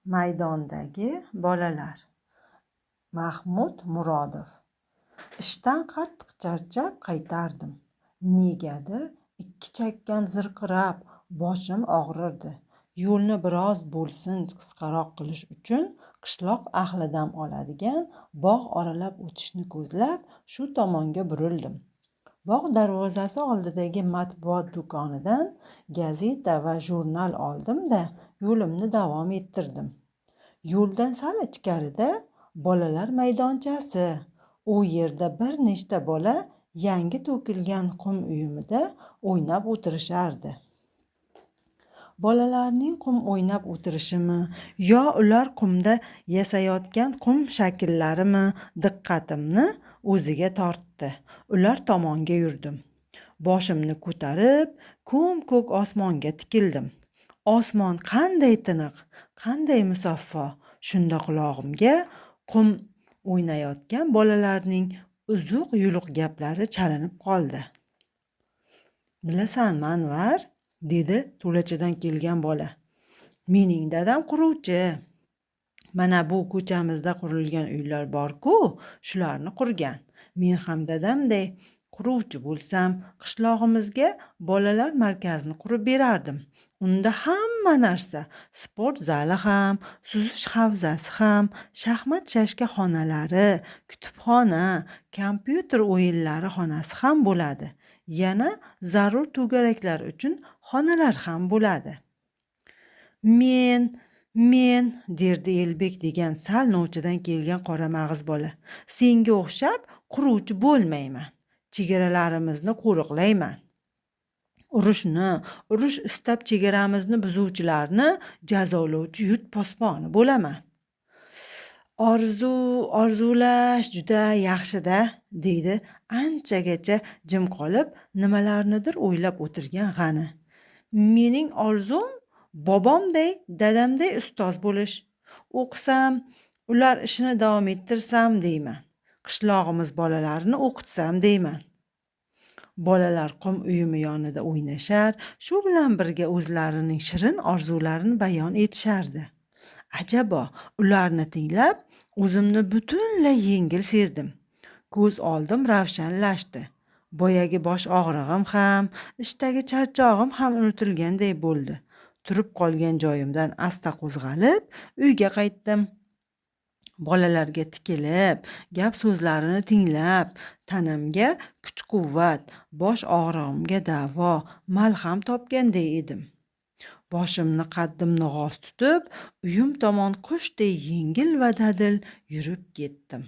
Maydondagi bolalar. Mahmud Murodov. Ishdan qattiq charchab qaytardim. Negadir ikki chakkam zirqirab, boshim og'rirdi. Yo'lni biroz bo'lsin qisqaroq qilish uchun qishloq ahli dam oladigan bog' oralab o'tishni ko'zlab shu tomonga burildim. Bog' darvozasi oldidagi matbuot do'konidan gazeta va jurnal oldim-da, yo'limni davom ettirdim. Yo'ldan sal ichkarida bolalar maydonchasi. U yerda bir nechta bola yangi to'kilgan qum uyumida o'ynab o'tirishardi. Bolalarning qum o'ynab o'tirishimi yo ular qumda yasayotgan qum shakllarimi diqqatimni o'ziga tortdi. Ular tomonga yurdim. Boshimni ko'tarib, ko'k osmonga tikildim. Osmon qanday tiniq, qanday musaffo. Shunda qulog'imga qum o'ynayotgan bolalarning uzuq-yuluq gaplari chalinib qoldi. "Bilasanmi, Anvar?" dedi to'lachadan kelgan bola. "Mening dadam quruvchi. Mana bu ko'chamizda qurilgan uylar bor-ku, shularni qurgan. Men ham dadamday quruvchi bo'lsam, qishlog'imizga bolalar markazini qurib berardim. Unda hamma narsa, sport zali ham, suzish havzasi ham, shaxmat-shashka xonalari, kutubxona, kompyuter o'yinlari xonasi ham bo'ladi. Yana zarur to'garaklar uchun xonalar ham bo'ladi." Men derdi Elbek degan sal novchadan kelgan qora mag'iz bola. "Senga o'xshab quruvchi bo'lmayman. Chegaralarimizni qo'riqlayman. Urush istab chegaramizni buzuvchilarni jazolovchi yurt posboni bo'laman." Orzulash juda yaxshi-da, deydi anchagacha jim qolib nimalarnidir o'ylab o'tirgan G'ani. "Mening orzum bobomday, dadamday ustoz bo'lish. O'qisam, ular ishini davom ettirsam deyman. Qishlog'imiz bolalarini o'qitsam deyman." Bolalar qum uyumi yonida o'ynashar, shu bilan birga o'zlarining shirin orzularini bayon etishardi. Ajabo, ularni tinglab o'zimni butunlay yengil sezdim. Ko'z oldim ravshanlashdi. Boyagi bosh og'rig'im ham, ishdagi charchog'im ham unutilganday bo'ldi. Turib qolgan joyimdan asta qo'zg'alib, uyga qaytdim. Bolalarga tikilib, gap so'zlarini tinglab, tanamga kuch-quvvat, bosh og'rig'imga davo, malham topganday edim. Boshimni qaddimni g'oz tutib, uyim tomon qushday yengil va dadil yurib ketdim.